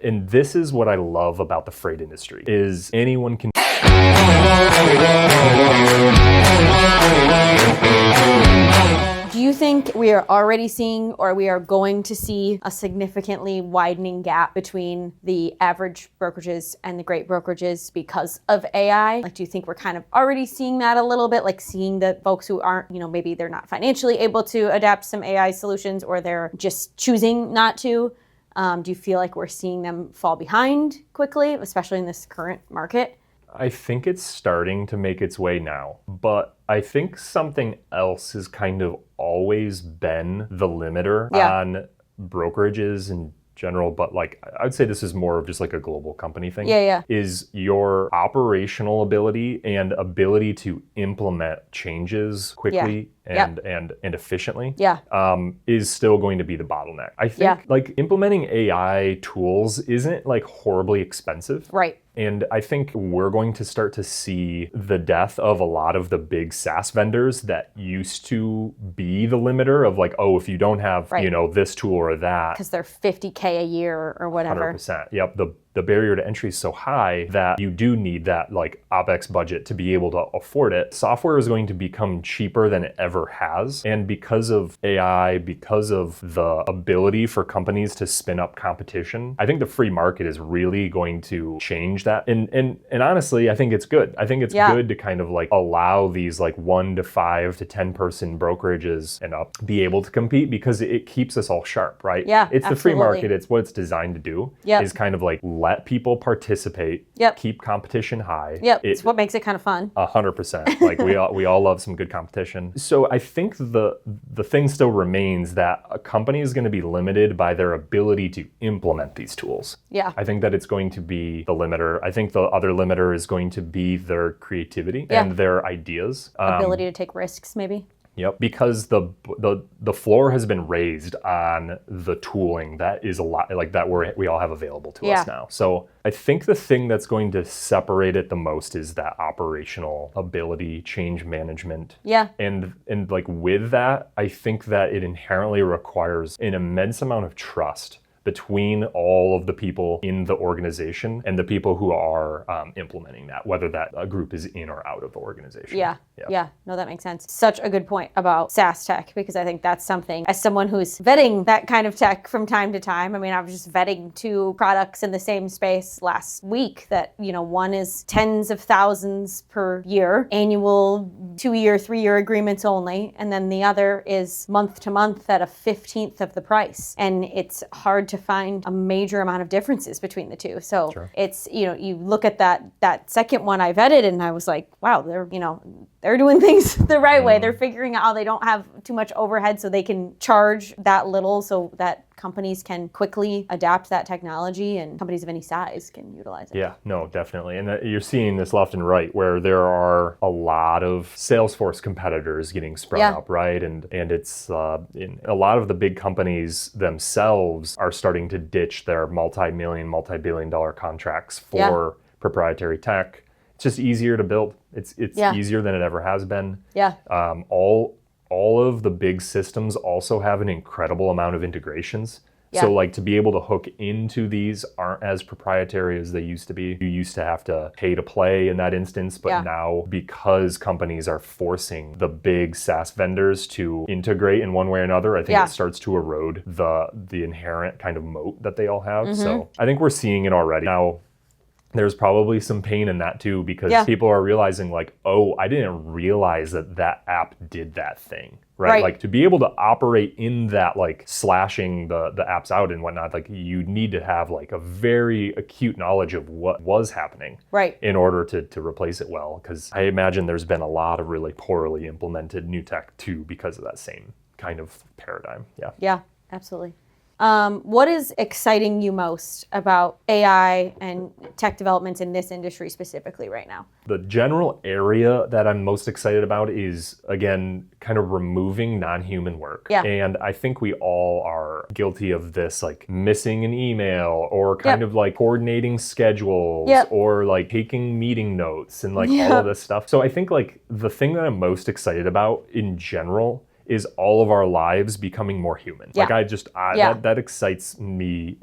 And this is what I love about the freight industry is anyone can. Do you think we are already seeing, or we are going to see, a significantly widening gap between the average brokerages and the great brokerages because of AI? Like, do you think we're kind of already seeing that a little bit, like seeing the folks who aren't, maybe they're not financially able to adapt some AI solutions, or they're just choosing not to? Do you feel like we're seeing them fall behind quickly, especially in this current market? I think it's starting to make its way now, but I think something else has kind of always been the limiter on brokerages in general, but like I'd say this is more of just like a global company thing. Is your operational ability and ability to implement changes quickly and efficiently is still going to be the bottleneck. I think like implementing AI tools isn't like horribly expensive. Right. And I think we're going to start to see the death of a lot of the big SaaS vendors that used to be the limiter of like, oh, if you don't have, this tool or that. Because they're $50K a year or whatever. 100%. Yep. The barrier to entry is so high that you do need that like OpEx budget to be able to afford it. Software is going to become cheaper than it ever has. And because of AI, because of the ability for companies to spin up competition, I think the free market is really going to change that. And honestly, I think it's good. I think it's good to kind of like allow these like 1 to 5 to 10 person brokerages and up be able to compete because it keeps us all sharp, right? Yeah, it's the free market. It's what it's designed to do is kind of like let people participate, keep competition high. It's what makes it kind of fun. 100%. Like we all love some good competition. So I think the thing still remains that a company is going to be limited by their ability to implement these tools. I think that it's going to be the limiter. I think the other limiter is going to be their creativity and their ideas. Ability to take risks, maybe. Yep, because the floor has been raised on the tooling that is a lot like that we all have available to us now. So I think the thing that's going to separate it the most is that operational ability, change management. And like with that, I think that it inherently requires an immense amount of trust between all of the people in the organization and the people who are implementing that, whether that group is in or out of the organization. No, that makes sense. Such a good point about SaaS tech, because I think that's something, as someone who's vetting that kind of tech from time to time, I mean, I was just vetting 2 products in the same space last week that, one is tens of thousands per year, annual 2-year, 3-year agreements only, and then the other is month to month at a 15th of the price. And it's hard to find a major amount of differences between the two. So it's, you look at that second one I vetted and I was like, wow, they're doing things the right way. They're figuring out how they don't have too much overhead so they can charge that little so that companies can quickly adapt that technology and companies of any size can utilize it. Yeah, no, definitely. And you're seeing this left and right where there are a lot of Salesforce competitors getting sprung up, right? And it's in a lot of the big companies themselves are starting to ditch their multi-billion-dollar contracts for proprietary tech. It's just easier to build. It's easier than it ever has been. All of the big systems also have an incredible amount of integrations. So like to be able to hook into these aren't as proprietary as they used to be. You used to have to pay to play in that instance, but now because companies are forcing the big SaaS vendors to integrate in one way or another, I think it starts to erode the inherent kind of moat that they all have. So I think we're seeing it already. Now, there's probably some pain in that too, because people are realizing like, oh, I didn't realize that app did that thing, right? Like to be able to operate in that, like slashing the apps out and whatnot, like you need to have like a very acute knowledge of what was happening in order to replace it well. Because I imagine there's been a lot of really poorly implemented new tech too because of that same kind of paradigm. Yeah, absolutely. What is exciting you most about AI and tech developments in this industry specifically right now? The general area that I'm most excited about is, again, kind of removing non-human work. And I think we all are guilty of this, like missing an email or kind of like coordinating schedules or like taking meeting notes and like all of this stuff. So I think like the thing that I'm most excited about in general is all of our lives becoming more human. Like that excites me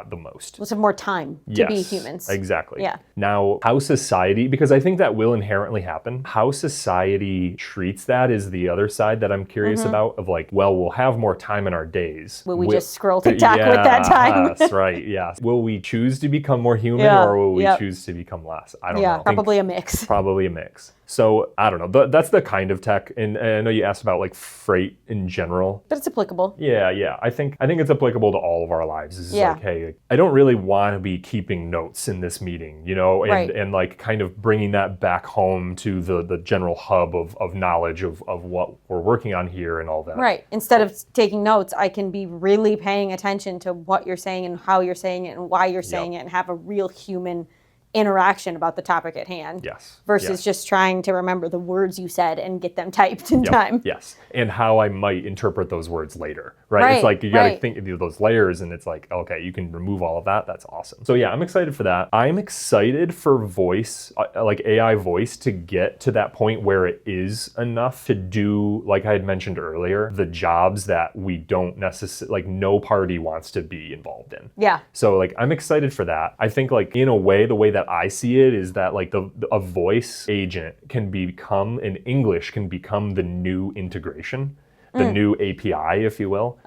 the most. Let's have more time to be humans. Exactly. Yeah. Now, how society, because I think that will inherently happen, how society treats that is the other side that I'm curious about, of like, well, we'll have more time in our days. Will we just scroll TikTok with that time? Yes, right, yes. Will we choose to become more human or will we choose to become less? I don't know. Probably a mix. Probably a mix. So I don't know. That's the kind of tech, and I know you asked about like freight in general. But it's applicable. Yeah. I think it's applicable to all of our lives. It's like, hey, I don't really want to be keeping notes in this meeting, and like kind of bringing that back home to the general hub of knowledge of what we're working on here and all that. Right. Instead of taking notes, I can be really paying attention to what you're saying and how you're saying it and why you're saying it, and have a real human interaction about the topic at hand. Yes. Versus just trying to remember the words you said and get them typed in time. Yes. And how I might interpret those words later, right? It's like you got to think of those layers, and it's like, okay, you can remove all of that. That's awesome. So yeah, I'm excited for that. I'm excited for voice, like AI voice, to get to that point where it is enough to do, like I had mentioned earlier, the jobs that we don't necessarily, like no party wants to be involved in. Yeah. So like, I'm excited for that. I think like in a way, the way that I see it is that like a voice agent can become, in English, can become the new integration, the new API, if you will,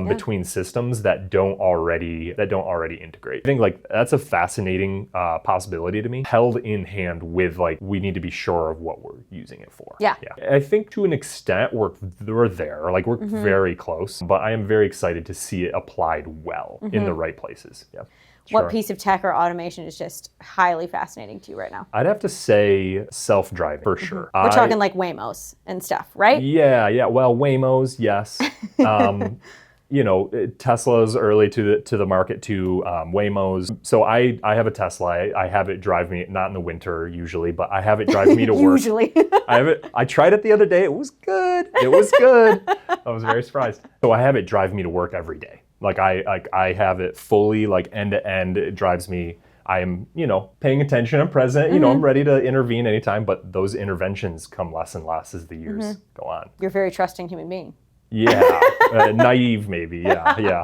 between systems that don't already integrate. I think like that's a fascinating possibility to me, held in hand with like, we need to be sure of what we're using it for. Yeah. I think to an extent we're there, like we're very close, but I am very excited to see it applied well in the right places. Yeah. What piece of tech or automation is just highly fascinating to you right now? I'd have to say self-driving for sure. We're talking like Waymos and stuff, right? Yeah. Well, Waymos, yes. Tesla's early to the market too. Waymos. So I have a Tesla. I have it drive me, not in the winter usually, but I have it drive me to work. Usually. I tried it the other day. It was good. I was very surprised. So I have it drive me to work every day. Like I have it fully like end to end. It drives me. I am, paying attention. I'm present. I'm ready to intervene anytime. But those interventions come less and less as the years go on. You're a very trusting human being. Yeah, naive maybe. Yeah.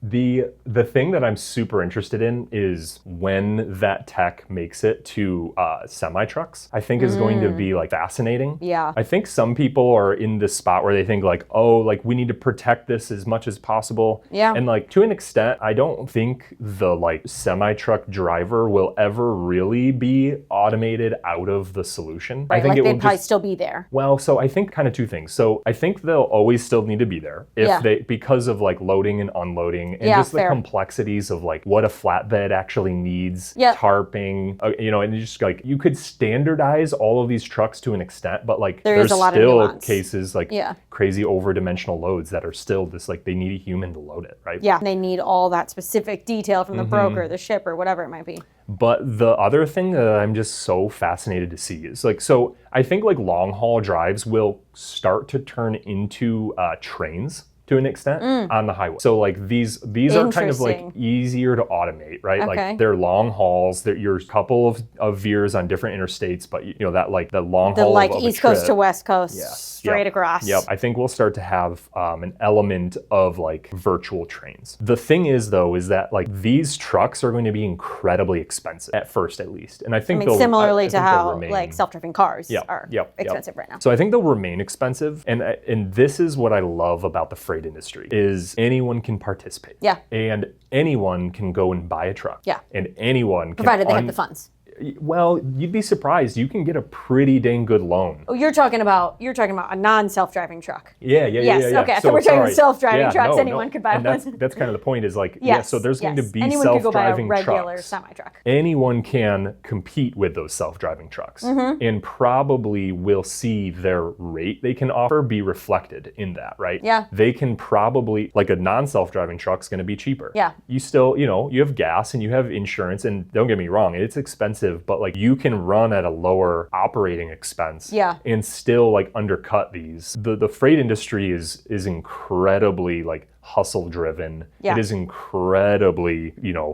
The thing that I'm super interested in is when that tech makes it to semi-trucks, I think is going to be like fascinating. Yeah. I think some people are in this spot where they think like, oh, like we need to protect this as much as possible. Yeah. And like to an extent, I don't think the like semi-truck driver will ever really be automated out of the solution. Right, I think like it will they'd probably still be there. Well, so I think kind of two things. So I think they'll always still need to be there because of like loading and unloading and just the complexities of like what a flatbed actually needs, tarping, and just like you could standardize all of these trucks to an extent, but like there's still cases like crazy over-dimensional loads that are still just like they need a human to load it, right? Yeah, they need all that specific detail from the broker, the shipper, whatever it might be. But the other thing that I'm just so fascinated to see is like, so I think like long haul drives will start to turn into trains to an extent on the highway. So like these are kind of like easier to automate, right? Okay. Like they're long hauls. You're a couple of veers on different interstates, but that like the long haul like of East Coast to West Coast, straight across. Yep. I think we'll start to have an element of like virtual trains. The thing is though, is that like these trucks are going to be incredibly expensive at first, at least. And I think similarly to how like self-driving cars are expensive right now. So I think they'll remain expensive. And this is what I love about the freight industry is anyone can participate. Yeah. And anyone can go and buy a truck. Yeah. And anyone can provided they have the funds. Well, you'd be surprised. You can get a pretty dang good loan. Oh, you're talking about a non-self-driving truck. Yeah. Okay. So we're talking self-driving trucks. Anyone could buy and one. That's kind of the point. Is like so there's going to be anyone self-driving could go buy a regular trucks. semi-truck. Anyone can compete with those self-driving trucks, and probably will see their rate they can offer be reflected in that, right? Yeah. They can probably like a non-self-driving truck's going to be cheaper. Yeah. You still, you have gas and you have insurance, and don't get me wrong, it's expensive. But like you can run at a lower operating expense and still like undercut these. The freight industry is incredibly like hustle driven. Yeah. It is incredibly,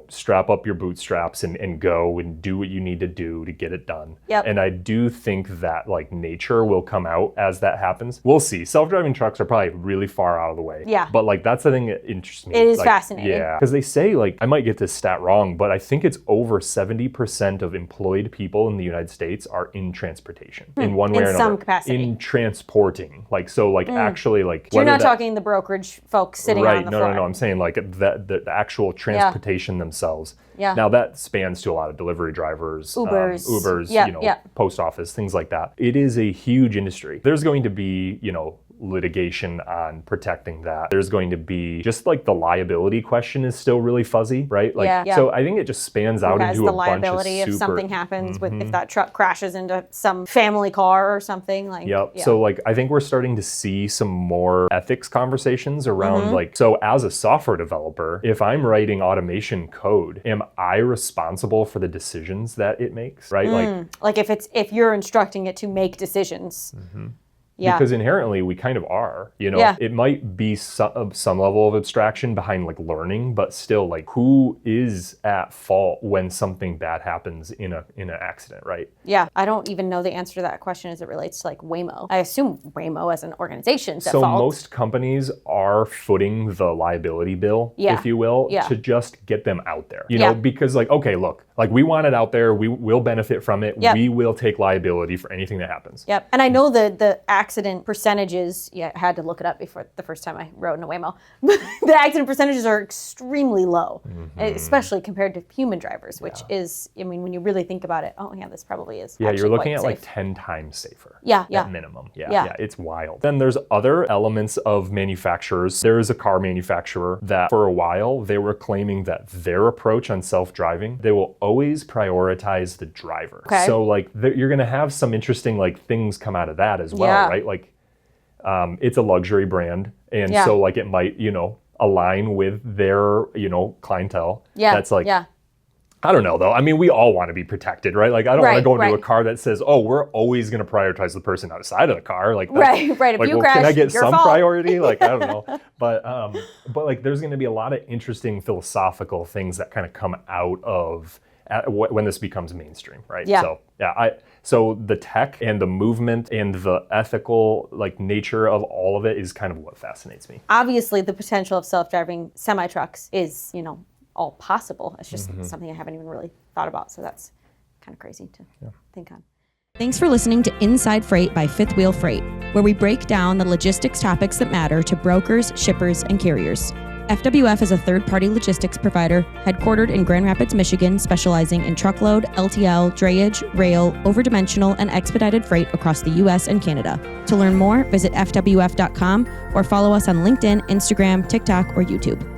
strap up your bootstraps and go and do what you need to do to get it done. Yep. And I do think that like nature will come out as that happens. We'll see. Self-driving trucks are probably really far out of the way. Yeah. But like that's the thing that interests me. It is like, fascinating. Yeah. Because they say like, I might get this stat wrong, but I think it's over 70% of employed people in the United States are in transportation in one way or another. In some capacity. In transporting. Like, so like actually like. So you're not talking the brokerage folks sitting on the floor. No. I'm saying like the actual transportation themselves. Yeah. Now that spans to a lot of delivery drivers, Ubers, post office, things like that. It is a huge industry. There's going to be, litigation on protecting that. There's going to be just like the liability question is still really fuzzy, right? Like, so I think it just spans out into a bunch of the liability if something happens with if that truck crashes into some family car or something like. Yep. So like, I think we're starting to see some more ethics conversations around like, so as a software developer, if I'm writing automation code, am I responsible for the decisions that it makes, right? Like if you're instructing it to make decisions. Yeah. Because inherently we kind of are, it might be some level of abstraction behind like learning, but still like who is at fault when something bad happens in an accident, right? Yeah. I don't even know the answer to that question as it relates to like Waymo. I assume Waymo as an organization is at fault. So most companies are footing the liability bill, if you will, to just get them out there, because like, okay, look, like we want it out there. We will benefit from it. Yep. We will take liability for anything that happens. Yep. And I know the accident percentages, I had to look it up before the first time I rode in a Waymo. The accident percentages are extremely low, especially compared to human drivers, which is, I mean, when you really think about it, this probably is. Yeah, you're looking at like 10 times safer. At minimum. Yeah, it's wild. Then there's other elements of manufacturers. There is a car manufacturer that for a while, they were claiming that their approach on self-driving, they will always prioritize the driver. Okay. So like you're going to have some interesting like things come out of that as well, right? Like it's a luxury brand. And so like it might, align with their, clientele. Yeah. That's like, I don't know though. I mean, we all want to be protected, right? Like I don't want to go into a car that says, oh, we're always going to prioritize the person outside of the car. Like right. If like, you crash, can I get some fault. priority? Like, I don't know. But like there's going to be a lot of interesting philosophical things that kind of come out of when this becomes mainstream, right? Yeah. So the tech and the movement and the ethical like nature of all of it is kind of what fascinates me. Obviously, the potential of self-driving semi-trucks is, all possible. It's just something I haven't even really thought about. So that's kind of crazy to think on. Thanks for listening to Inside Freight by Fifth Wheel Freight, where we break down the logistics topics that matter to brokers, shippers, and carriers. FWF is a third-party logistics provider headquartered in Grand Rapids, Michigan, specializing in truckload, LTL, drayage, rail, overdimensional, and expedited freight across the U.S. and Canada. To learn more, visit FWF.com or follow us on LinkedIn, Instagram, TikTok, or YouTube.